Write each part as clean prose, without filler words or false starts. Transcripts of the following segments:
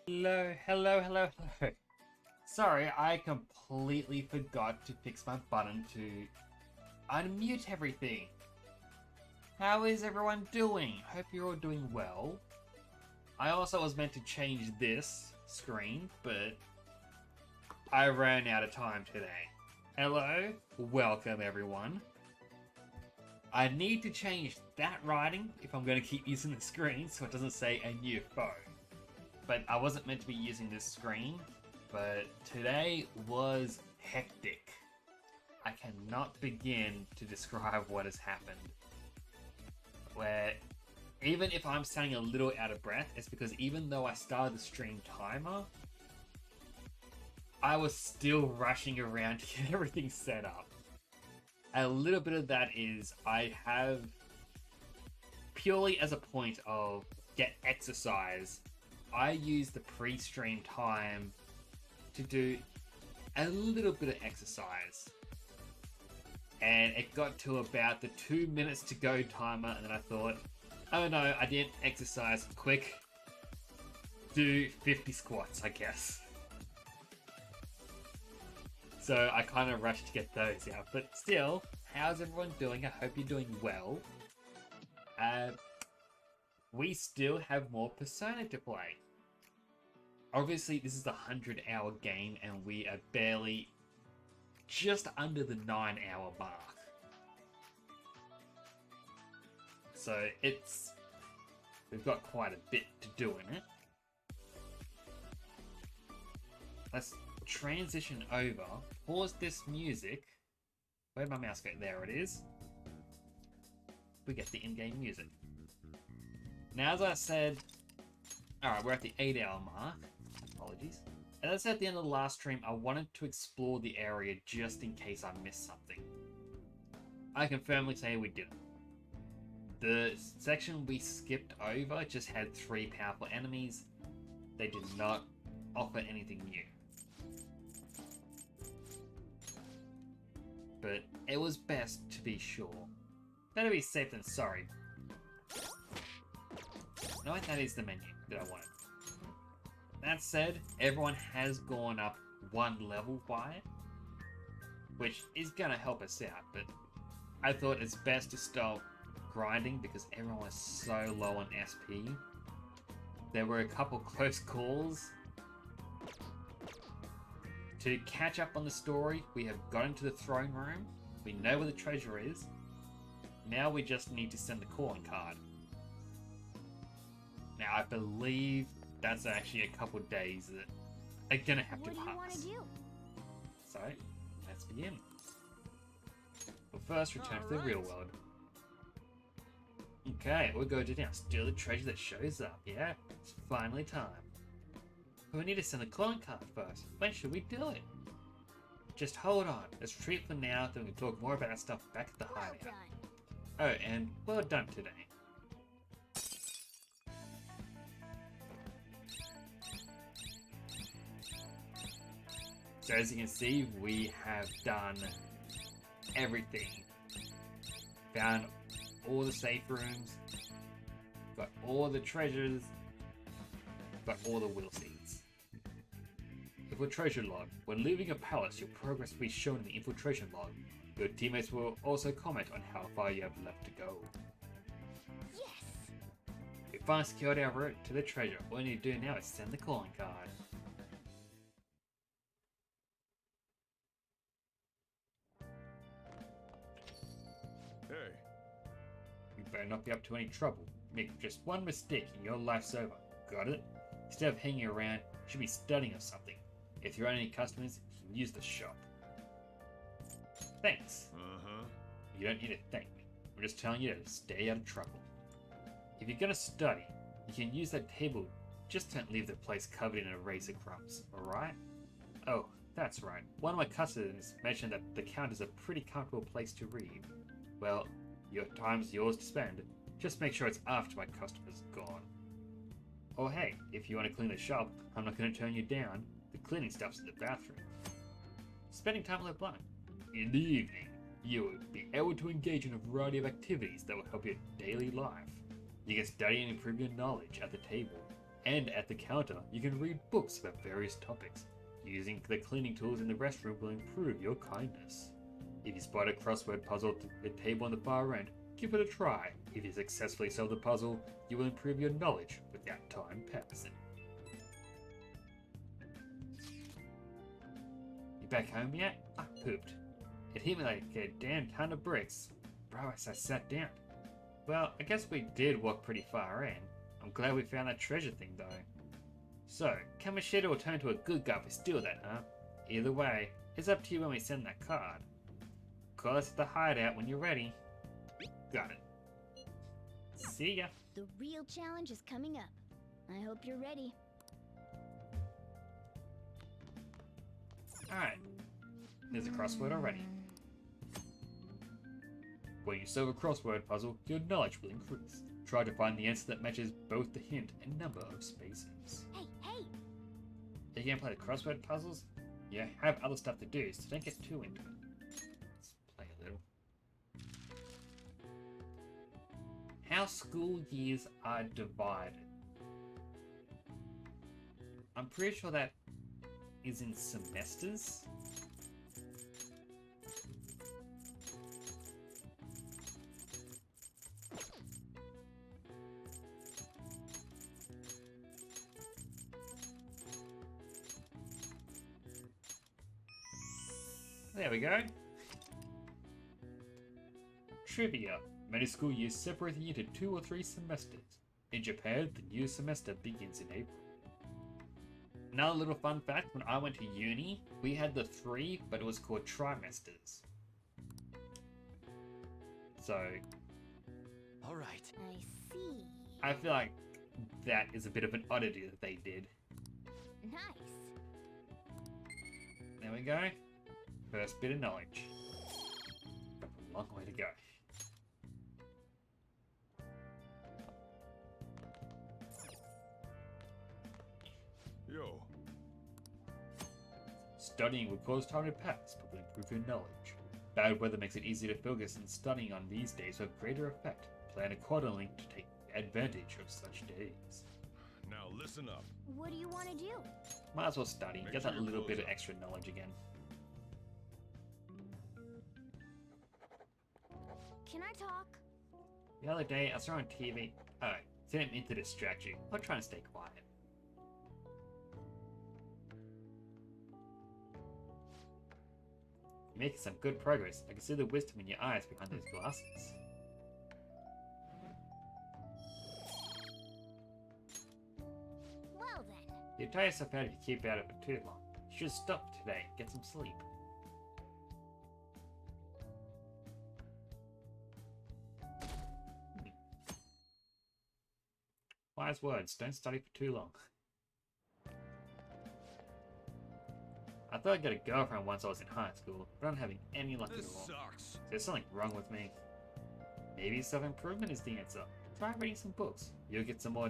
Hello, hello, hello, hello. Sorry, I completely forgot to fix my button to unmute everything. How is everyone doing? Hope you're all doing well. I also was meant to change this screen, but I ran out of time today. Hello, welcome everyone. I need to change that writing if I'm going to keep using the screen so it doesn't say a new phone. But I wasn't meant to be using this screen, but today was hectic. I cannot begin to describe what has happened. Where even if I'm sounding a little out of breath, it's because even though I started the stream timer, I was still rushing around to get everything set up. A little bit of that is I have, purely as a point of get exercise, I use the pre-stream time to do a little bit of exercise. And it got to about the 2 minutes to go timer, and then I thought, oh no, I didn't exercise. Quick, do 50 squats, I guess. So I kind of rushed to get those out. But still, how's everyone doing? I hope you're doing well. We still have more Persona to play. Obviously, this is the 100-hour game, and we are barely just under the 9-hour mark. So we've got quite a bit to do in it. Let's transition over, pause this music. Where'd my mouse go? There it is. We get the in-game music. Now, as I said, alright, we're at the 8-hour mark. Apologies. As I said at the end of the last stream, I wanted to explore the area just in case I missed something. I can firmly say we didn't. The section we skipped over just had 3 powerful enemies. They did not offer anything new. But it was best to be sure. Better be safe than sorry. No, that is the menu that I wanted. That said, everyone has gone up 1 level by it, which is gonna help us out, but I thought it's best to stop grinding because everyone was so low on SP. There were a couple close calls. To catch up on the story, we have got into the throne room. We know where the treasure is. Now we just need to send the calling card. Now I believe that's actually a couple days that are gonna have to pass. What do you want to do? So, let's begin. We'll first return to the real world. Okay, we'll go to now. Steal the treasure that shows up, yeah? It's finally time. But we need to send the calling card first. When should we do it? Just hold on. Let's retreat for now, then we can talk more about that stuff back at the hideout. Oh, and well done today. So as you can see, we have done everything. Found all the safe rooms, got all the treasures, got all the will seeds. Infiltration log. When leaving a palace, your progress will be shown in the infiltration log. Your teammates will also comment on how far you have left to go. Yes! We finally secured our route to the treasure. All you need to do now is send the calling card. Hey. You better not be up to any trouble. Make just one mistake and your life's over. Got it? Instead of hanging around, you should be studying or something. If you're on any customers, you can use the shop. Thanks. You don't need to thank me. I'm just telling you to stay out of trouble. If you're gonna study, you can use that table. Just don't leave the place covered in eraser crumbs, alright? Oh, that's right. One of my customers mentioned that the counter's a pretty comfortable place to read. Well, your time's yours to spend. Just make sure it's after my customer's gone. Oh hey, if you want to clean the shop, I'm not going to turn you down. The cleaning stuff's in the bathroom. Spending time with a blunt. In the evening, you will be able to engage in a variety of activities that will help your daily life. You can study and improve your knowledge at the table, and at the counter, you can read books about various topics. Using the cleaning tools in the restroom will improve your kindness. If you spot a crossword puzzle at the table on the far end, give it a try. If you successfully solve the puzzle, you will improve your knowledge without time passing. You back home yet? I pooped. It hit me like a damn ton of bricks. Bro, as I sat down. Well, I guess we did walk pretty far in. I'm glad we found that treasure thing though. So, Kamoshida will turn to a good guy if we steal that, huh? Either way, it's up to you when we send that card. Call us at the hideout when you're ready. Got it. See ya. The real challenge is coming up. I hope you're ready. Alright. There's a crossword already. When you solve a crossword puzzle, your knowledge will increase. Try to find the answer that matches both the hint and number of spaces. Hey, hey! Are you gonna play the crossword puzzles? You have other stuff to do, so don't get too into it. Let's play a little. How school years are divided. I'm pretty sure that is in semesters. There we go. Trivia. Many school years separate the year into 2 or 3 semesters. In Japan, the new semester begins in April. Another little fun fact, when I went to uni, we had the 3, but it was called trimesters. So... Alright. I see. I feel like that is a bit of an oddity that they did. Nice. There we go. First bit of knowledge. Got a long way to go. Studying will cause time to pass, but will improve your knowledge. Bad weather makes it easier to focus, and studying on these days will have greater effect. Plan accordingly to take advantage of such days. Now listen up. What do you want to do? Might as well study, Make get sure that your little bit clothes of up. extra knowledge again. Can I talk? The other day, I saw on TV. Oh, didn't mean to distract you. I'm trying to stay quiet. You're making some good progress. I can see the wisdom in your eyes behind those glasses. Well then. You tire yourself out if you keep out of it too long. You should stop today. Get some sleep. Wise words. Don't study for too long. I thought I'd get a girlfriend once I was in high school, but I'm having any luck at This all. sucks. There's something wrong with me. Maybe self-improvement is the answer. Try reading some books. You'll get some more...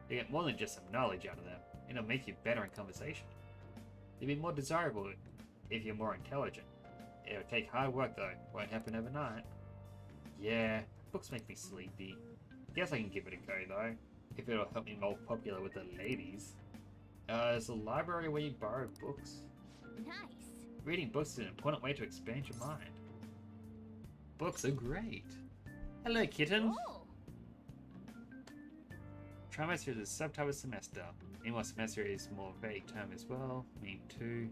You get more than just some knowledge out of them. It'll make you better in conversation. You'll be more desirable if you're more intelligent. It'll take hard work though. Won't happen overnight. Yeah, books make me sleepy. Guess I can give it a go though. If it'll help me more popular with the ladies. Is the library where you borrow books? Nice. Reading books is an important way to expand your mind. Books are great. Hello, kitten. Oh. Trimester is a subtype of semester. Meanwhile, semester is more vague term as well. Me too.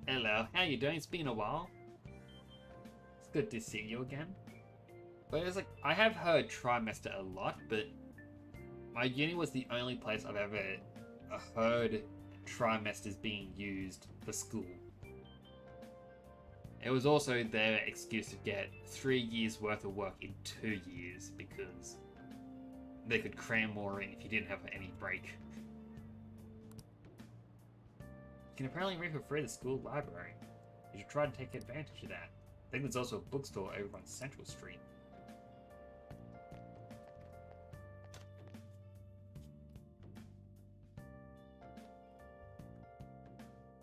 Hello, how you doing? It's been a while. It's good to see you again. But it's like, I have heard trimester a lot, but my uni was the only place I've ever heard trimesters being used for school. It was also their excuse to get 3 years worth of work in 2 years because they could cram more in if you didn't have any break. You can apparently read for free at the school library. You should try to take advantage of that. I think there's also a bookstore over on Central Street.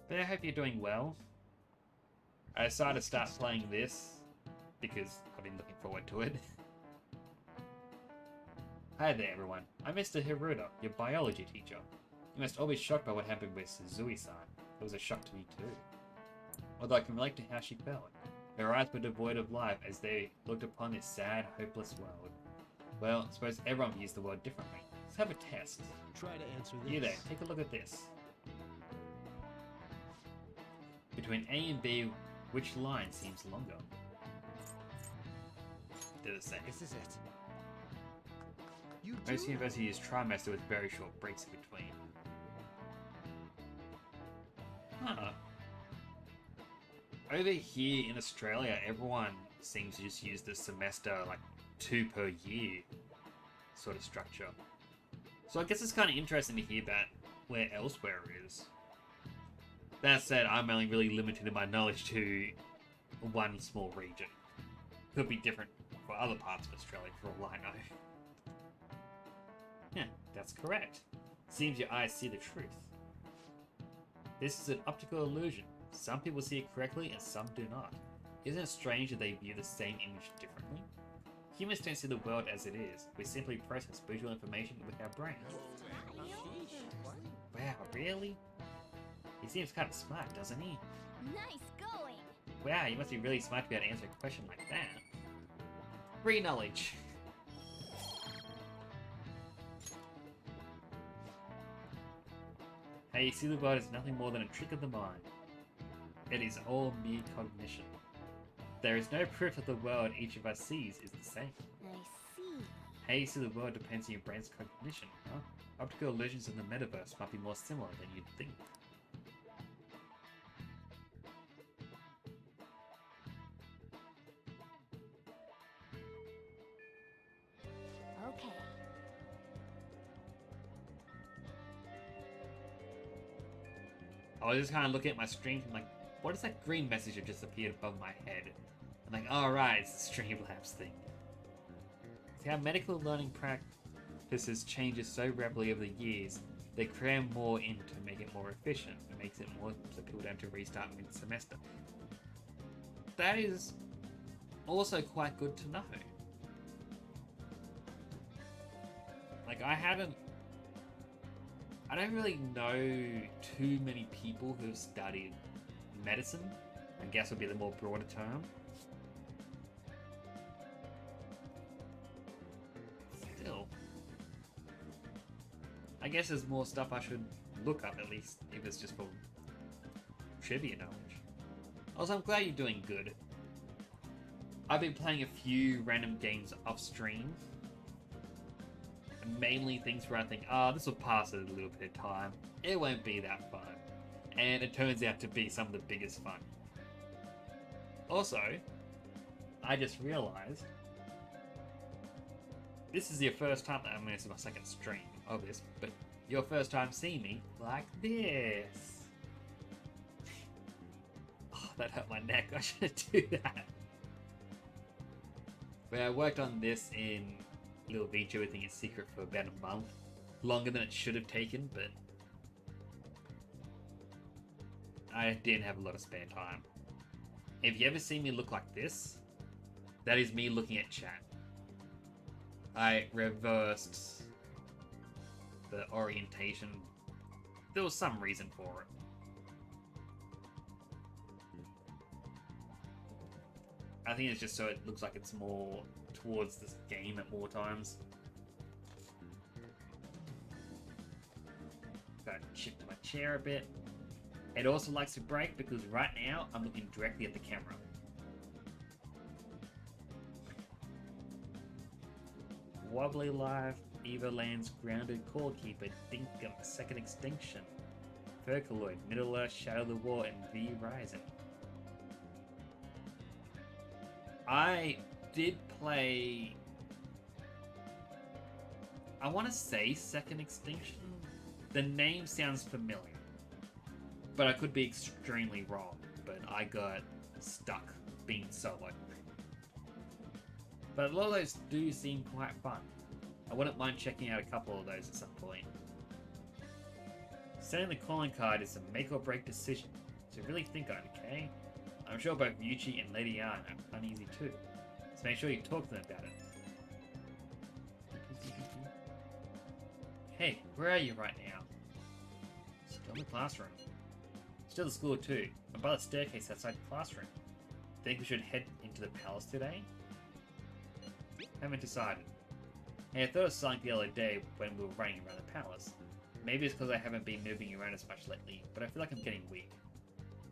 But I hope you're doing well. I decided to start playing this because I've been looking forward to it. Hi there everyone, I'm Mr. Hiruda, your biology teacher. You must all be shocked by what happened with Suzui-san. It was a shock to me too. Although I can relate to how she felt. Her eyes were devoid of life as they looked upon this sad, hopeless world. Well, I suppose everyone views the world differently. Let's have a test. Try to answer this. You there, take a look at this. Between A and B, which line seems longer? They're the same. This is it. You Most do universities use trimester with very short breaks in between. Huh. Over here in Australia, everyone seems to just use the semester like 2 per year sort of structure. So I guess it's kind of interesting to hear that where elsewhere is. That said, I'm only really limited in my knowledge to one small region. Could be different for other parts of Australia for all I know. Yeah, that's correct. Seems your eyes see the truth. This is an optical illusion. Some people see it correctly and some do not. Isn't it strange that they view the same image differently? Humans don't see the world as it is. We simply process visual information with our brains. Wow, really? He seems kind of smart, doesn't he? Nice going. Wow, you must be really smart to be able to answer a question like that. Free knowledge. Hey, you see the world as nothing more than a trick of the mind. It is all mere cognition. There is no proof that the world each of us sees is the same. I see. How you see the world depends on your brain's cognition, huh? Optical illusions in the metaverse might be more similar than you'd think. Okay. I was just kind of looking at my stream and like, what is that green message that just appeared above my head? I'm like, oh right, it's the Streamlabs thing. See how medical learning practices changes so rapidly over the years, they cram more in to make it more efficient. It makes it more so people don't have to restart mid-semester. That is also quite good to know. Like, I don't really know too many people who have studied medicine, I guess would be the more broader term. Still, I guess there's more stuff I should look up, at least if it's just for trivia knowledge. Also, I'm glad you're doing good. I've been playing a few random games off stream. Mainly things where I think, this will pass it a little bit of time. It won't be that fun. And it turns out to be some of the biggest fun. Also, I just realized this is your first time, I mean, this is my second stream of this, but your first time seeing me like this. Oh, that hurt my neck. I shouldn't do that. But I worked on this in little VTuber thing in secret for about a month. Longer than it should have taken, but I didn't have a lot of spare time. If you ever see me look like this, that is me looking at chat. I reversed the orientation. There was some reason for it. I think it's just so it looks like it's more towards this game at more times. Gotta shift to my chair a bit. It also likes to break because right now I'm looking directly at the camera. Wobbly Life, Everland's Grounded Core Keeper, Dinkum, Second Extinction, Percoloid, Middle Earth, Shadow of the War, and V Rising. I did play, I want to say Second Extinction. The name sounds familiar, but I could be extremely wrong. But I got stuck being solo. But a lot of those do seem quite fun. I wouldn't mind checking out a couple of those at some point. Setting the calling card is a make or break decision, so really think on it, okay? I'm sure both Yuchi and Lady Yarn are uneasy too, so make sure you talk to them about it. Hey, where are you right now? Still in the classroom. Still at school too. I'm by the staircase outside the classroom. Think we should head into the palace today? Haven't decided. Hey, I thought of something the other day when we were running around the palace. Maybe it's because I haven't been moving around as much lately, but I feel like I'm getting weak.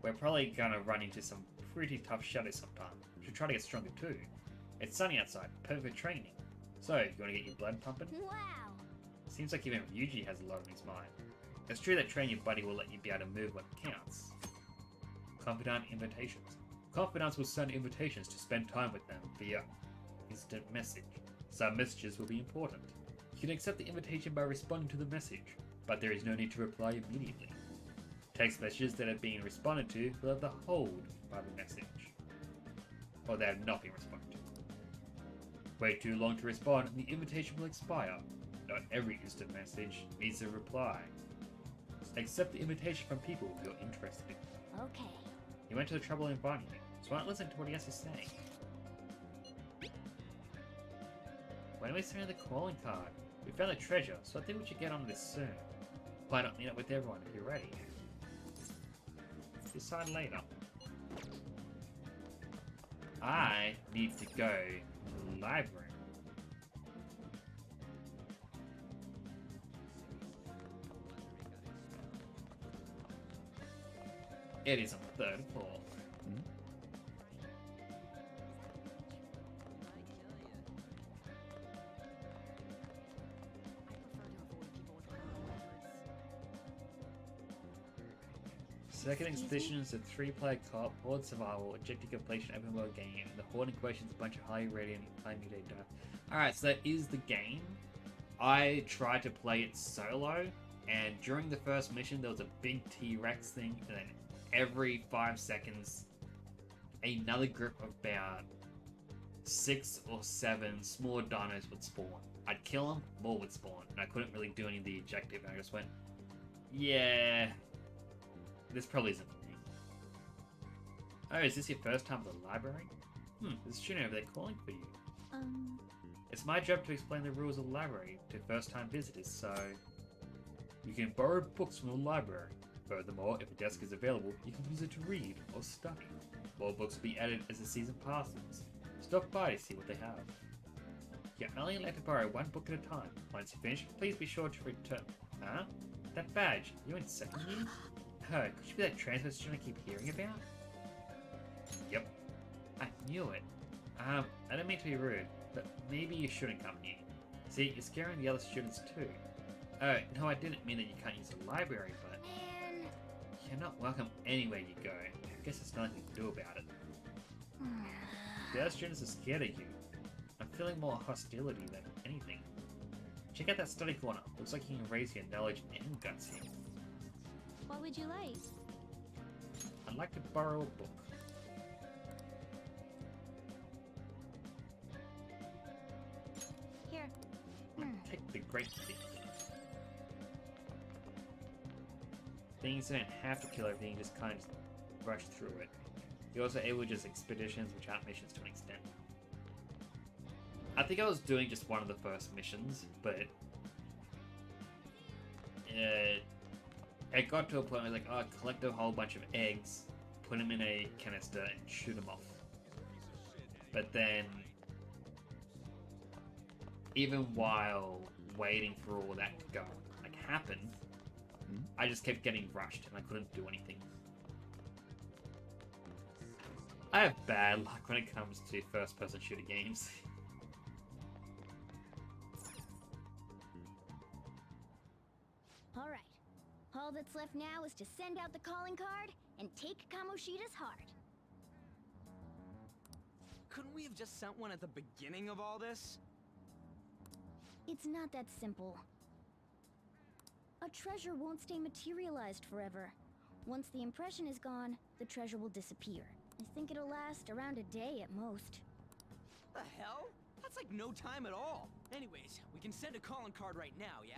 We're probably gonna run into some pretty tough shadows sometime. Should try to get stronger too. It's sunny outside, perfect training. So, you wanna get your blood pumping? Wow. Seems like even Ryuji has a lot on his mind. It's true that training your buddy will let you be able to move when it counts. Confidant invitations. Confidants will send invitations to spend time with them via instant message. Some messages will be important. You can accept the invitation by responding to the message, but there is no need to reply immediately. Text messages that have been responded to will have the hold by the message, or they have not been responded to. Wait too long to respond and the invitation will expire. Not every instant message needs a reply. Accept the invitation from people you're interested in. Okay. You went to the trouble of inviting me, so why not listen to what he has to say? When are we sending the calling card? We found the treasure, so I think we should get on this soon. Why not meet up with everyone if you're ready? Decide later. I need to go to the library. It is on the third floor. Second Expedition is a 3-player co-op, horde survival, objective completion, open world game. The horde in question is a bunch of highly radiant, highly mutated dino. Alright, so that is the game. I tried to play it solo, and during the first mission there was a big T-Rex thing, and then every 5 seconds another group of about 6 or 7 small dinos would spawn. I'd kill them, more would spawn, and I couldn't really do any of the objective, and I just went, Yeah. This probably isn't for me. Oh, is this your first time at the library? There's a student over there calling for you. It's my job to explain the rules of the library to first-time visitors, so... You can borrow books from the library. Furthermore, if a desk is available, you can use it to read or study. More books will be added as the season passes. Stop by to see what they have. You're only allowed to borrow one book at a time. Once you finish, please be sure to return... Huh? That badge, you in second year? Oh, could you be that transfer student I keep hearing about? Yep. I knew it. I don't mean to be rude, but maybe you shouldn't come here. See, you're scaring the other students too. Oh, no, I didn't mean that you can't use the library, but... Man. You're not welcome anywhere you go. I guess there's nothing to do about it. The other students are scared of you. I'm feeling more hostility than anything. Check out that study corner. Looks like you can raise your knowledge and guts here. What would you like? I'd like to borrow a book. Here. Take the great thing. Things don't have to kill everything, you just kind of rush through it. You're also able to just expeditions, which aren't missions to an extent. I think I was doing just one of the first missions, but it got to a point where I was like, oh, collect a whole bunch of eggs, put them in a canister, and shoot them off. But then, even while waiting for all that to go, like, happen, I just kept getting rushed and I couldn't do anything. I have bad luck when it comes to first-person shooter games. Alright. All that's left now is to send out the calling card and take Kamoshida's heart. Couldn't we have just sent one at the beginning of all this? It's not that simple. A treasure won't stay materialized forever. Once the impression is gone, the treasure will disappear. I think it'll last around a day at most. The hell? That's like no time at all. Anyways, we can send a calling card right now, yeah?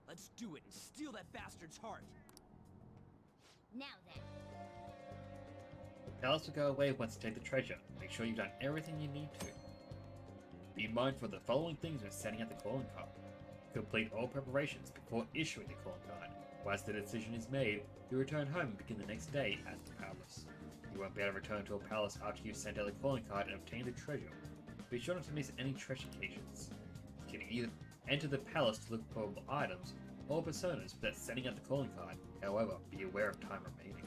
Let's do it and steal that bastard's heart. Now then. The palace will go away once you take the treasure. Make sure you've done everything you need to. Be mindful of the following things when setting up the calling card. Complete all preparations before issuing the calling card. Once the decision is made, you return home and begin the next day at the palace. You won't be able to return to a palace after you've sent out the calling card and obtained the treasure. Be sure not to miss any treasure caches. You can either enter the palace to look for items or personas without sending out the calling card. However, be aware of time remaining.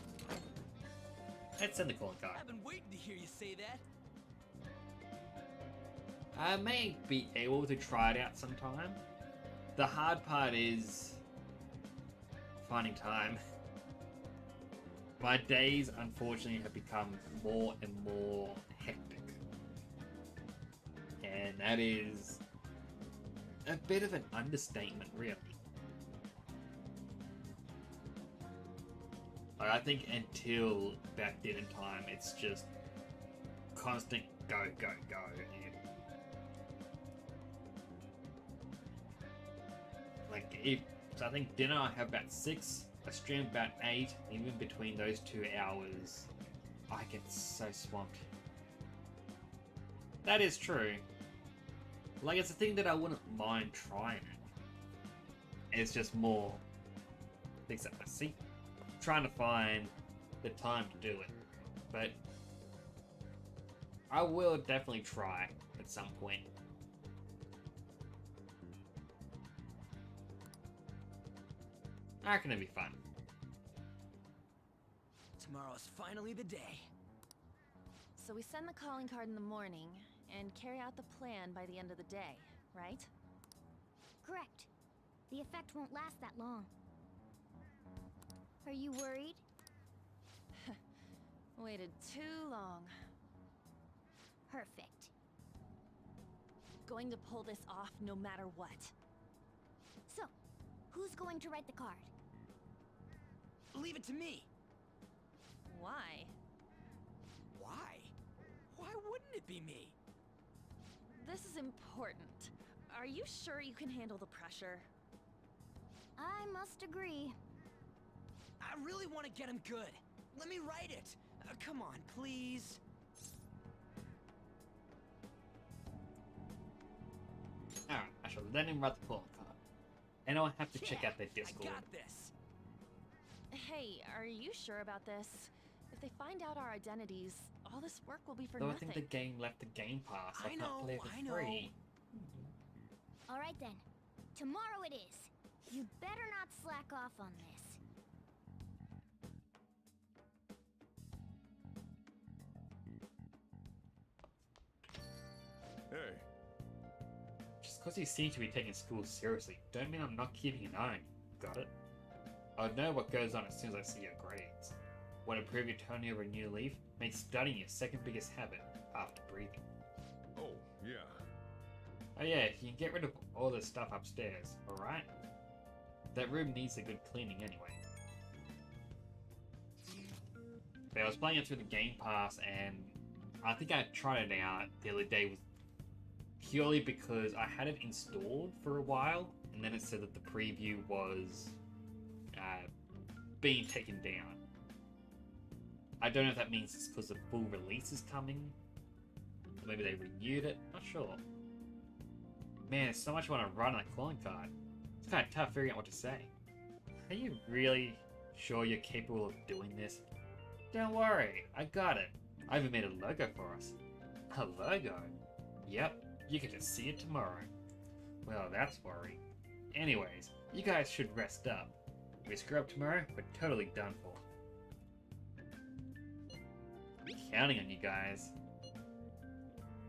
Let's send the calling card. I've been waiting to hear you say that. I may be able to try it out sometime. The hard part is finding time. My days, unfortunately, have become more and more hectic. And that is a bit of an understatement, really. Like, I think until about dinner time, it's just constant go, go, go. And like, so I think dinner I have about 6, I stream about 8, even between those 2 hours, I get so swamped. That is true. Like, it's a thing that I wouldn't mind trying it. It's just more things that I see. Trying to find the time to do it. But I will definitely try at some point. I reckon it'd be fun. Tomorrow's finally the day. So we send the calling card in the morning and carry out the plan by the end of the day, right? Correct. The effect won't last that long. Are you worried? Waited too long. Perfect. Going to pull this off no matter what. So, who's going to write the card? Leave it to me. Why? Why? Why wouldn't it be me? This is important. Are you sure you can handle the pressure? I must agree. really want to get him good. Let me write it. Come on, please. Alright, I shall let him write the calling card. And I'll have to check out their Discord. I got this. Hey, are you sure about this? If they find out our identities, all this work will be for Though I nothing. think the game left the Game Pass, so I can't play it for free. Alright then. Tomorrow it is. You better not slack off on this. Hey, Just because you seem to be taking school seriously, don't mean I'm not keeping an eye on you. Got it? I'll know what goes on as soon as I see your grades. Want to improve your turning over a new leaf? Make studying your second biggest habit after breathing. oh, yeah. Oh yeah, you can get rid of all the stuff upstairs, alright? That room needs a good cleaning anyway. But I was playing it through the Game Pass and I think I tried it out the other day was purely because I had it installed for a while and then it said that the preview was being taken down. I don't know if that means it's because the full release is coming. Or maybe they renewed it, not sure. Man, there's so much I want to write on a calling card. It's kind of tough figuring out what to say. Are you really sure you're capable of doing this? Don't worry, I got it. I even made a logo for us. A logo? Yep, you get to see it tomorrow. Well, that's worrying. Anyways, you guys should rest up. If we screw up tomorrow, we're totally done for. Counting on you guys.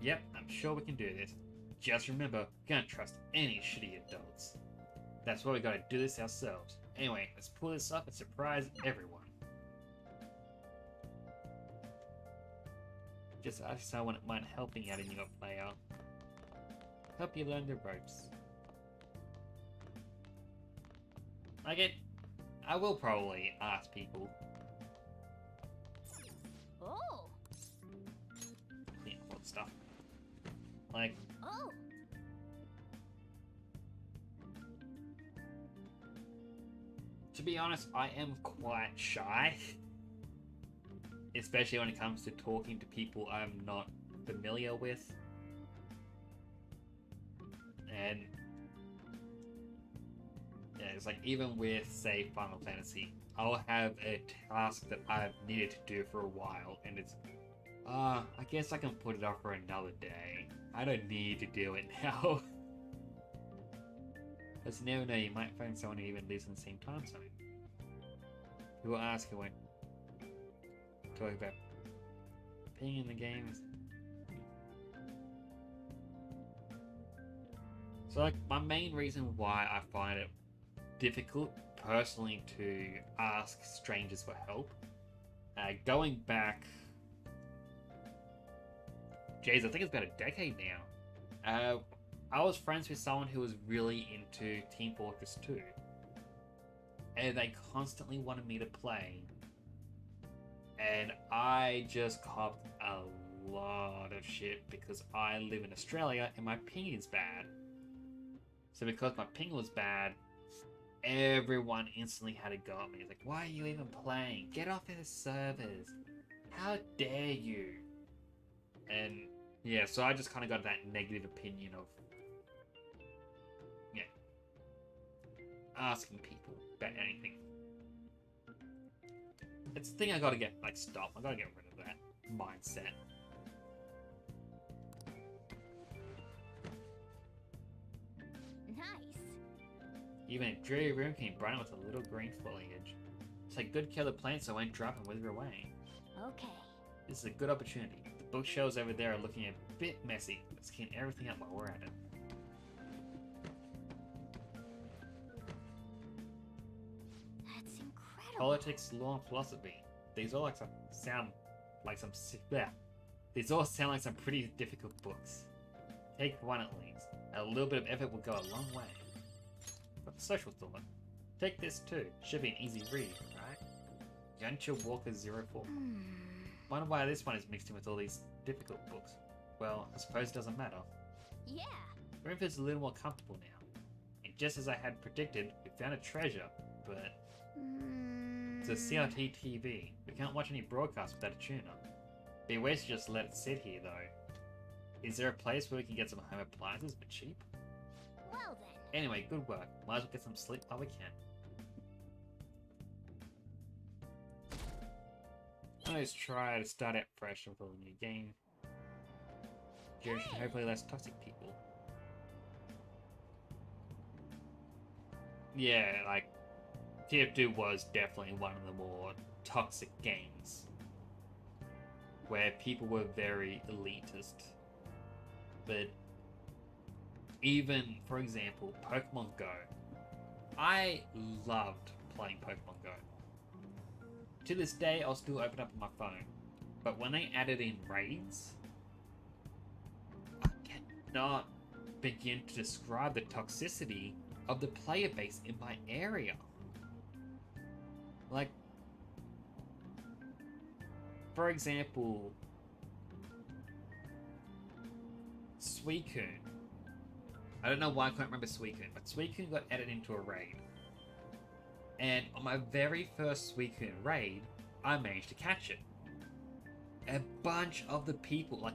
Yep, I'm sure we can do this. Just remember, we can't trust any shitty adults. That's why we gotta do this ourselves. Anyway, let's pull this up and surprise everyone. Just ask someone that might helping out a newer player. Help you learn the ropes. I will probably ask people. Oh! Clean all the stuff. Like, Oh! to be honest, I am quite shy. Especially when it comes to talking to people I'm not familiar with. And yeah, it's like even with, say, Final Fantasy, I'll have a task that I've needed to do for a while, and it's, I guess I can put it off for another day. I don't need to do it now. Because you never know, you might find someone who even lives in the same time zone. Who will ask you when talking about being in the games. So like my main reason why I find it difficult personally to ask strangers for help, going back, geez, I think it's about a decade now. I was friends with someone who was really into Team Fortress 2, and they constantly wanted me to play, and I just copped a lot of shit because I live in Australia and my ping is bad. So because my ping was bad, everyone instantly had to go at me. It's like, why are you even playing? Get off their servers. How dare you? And yeah, so I just kind of got that negative opinion of, yeah, asking people about anything. It's the thing I gotta get, like, stop. I gotta get rid of that mindset. Nice. Even a dreary room can be brightened with a little green foliage. Take good care of the plants so they won't drop and wither away. Okay. This is a good opportunity. The bookshelves over there are looking a bit messy. Let's clean everything up while we're at it. That's incredible. Politics, law, and philosophy. These all sound like some These all sound like some pretty difficult books. Take one at least. A little bit of effort will go a long way. But social thought. Take this too. Should be an easy read, right? Yancha Walker 04. Wonder why this one is mixed in with all these difficult books. Well, I suppose it doesn't matter. Yeah. Room feels a little more comfortable now. And just as I had predicted, we found a treasure, but It's a CRT TV. We can't watch any broadcasts without a tuner. Be ways to just let it sit here, though. Is there a place where we can get some home appliances for cheap? Well then. Anyway, good work. Might as well get some sleep while we can. Let's try to start out fresh with a new game. Generation hopefully less toxic people. Yeah, like, TF2 was definitely one of the more toxic games. Where people were very elitist. But even, for example, Pokemon Go. I loved playing Pokemon Go. To this day, I'll still open up on my phone. But when they added in raids, I cannot begin to describe the toxicity of the player base in my area. Like, for example, Suicune. I don't know why I can't remember Suicune, but Suicune got added into a raid. And on my very first Suicune raid, I managed to catch it. A bunch of the people, like,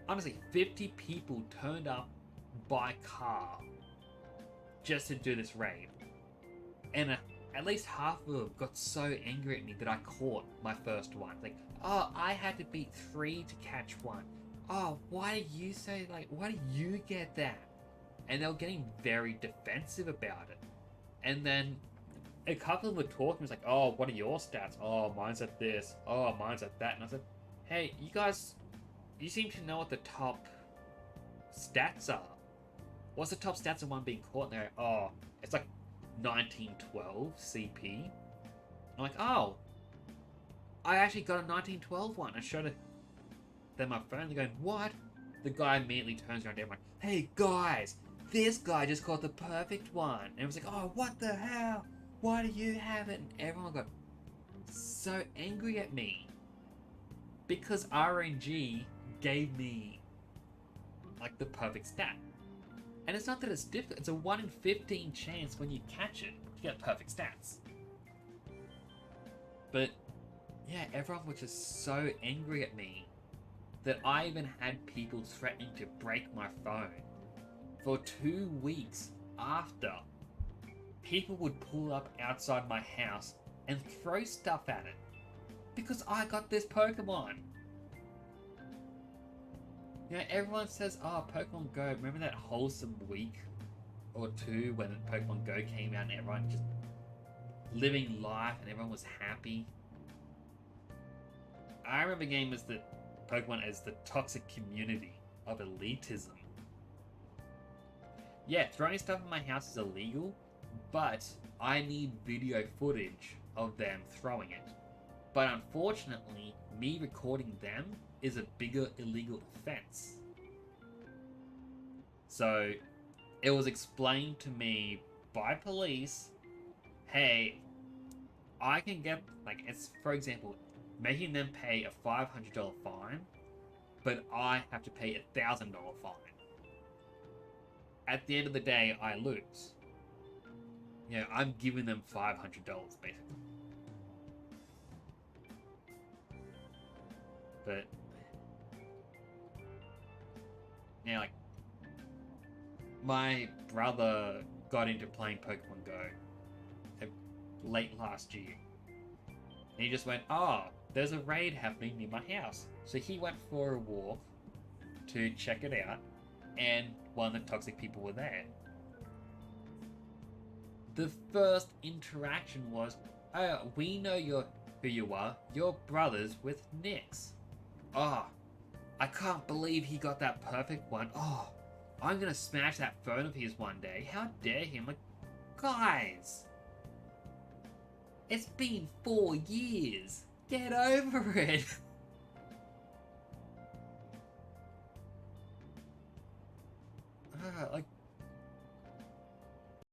honestly, 50 people turned up by car just to do this raid. And at least half of them got so angry at me that I caught my first one. Like, oh, I had to beat 3 to catch one. Oh, why do you say, like, why do you get that? And they were getting very defensive about it. And then a couple of them were talking, it was like, oh, what are your stats? Oh, mine's at this. Oh, mine's at that. And I said, hey, you guys, you seem to know what the top stats are. What's the top stats of one being caught? And they're like, oh, it's like 1912 CP. I'm like, oh, I actually got a 1912 one. I showed them my phone. They're going, what? The guy immediately turns around to everyone, hey guys, this guy just caught the perfect one. And it was like, oh, what the hell? Why do you have it? And everyone got so angry at me because RNG gave me like the perfect stat. And it's not that it's difficult, it's a 1 in 15 chance when you catch it to get perfect stats. But yeah, everyone was just so angry at me that I even had people threatening to break my phone. For 2 weeks after, people would pull up outside my house and throw stuff at it because I got this Pokemon. You know, everyone says, oh, Pokemon Go, remember that wholesome week or two when Pokemon Go came out and everyone just living life and everyone was happy? I remember Pokemon as the toxic community of elitism. Yeah, throwing stuff in my house is illegal, but I need video footage of them throwing it. But unfortunately, me recording them is a bigger illegal offense. So, it was explained to me by police, hey, I can get, like, it's, for example, making them pay a $500 fine, but I have to pay a $1,000 fine. At the end of the day, I lose. You know, I'm giving them $500, basically. But yeah, like, my brother got into playing Pokemon Go late last year. And he just went, oh, there's a raid happening near my house. So he went for a walk to check it out, and one of the toxic people were there. The first interaction was, oh, we know who you are. You're brothers with Nyx. Oh, I can't believe he got that perfect one. Oh, I'm gonna smash that phone of his one day. How dare him? Like, guys, it's been 4 years. Get over it.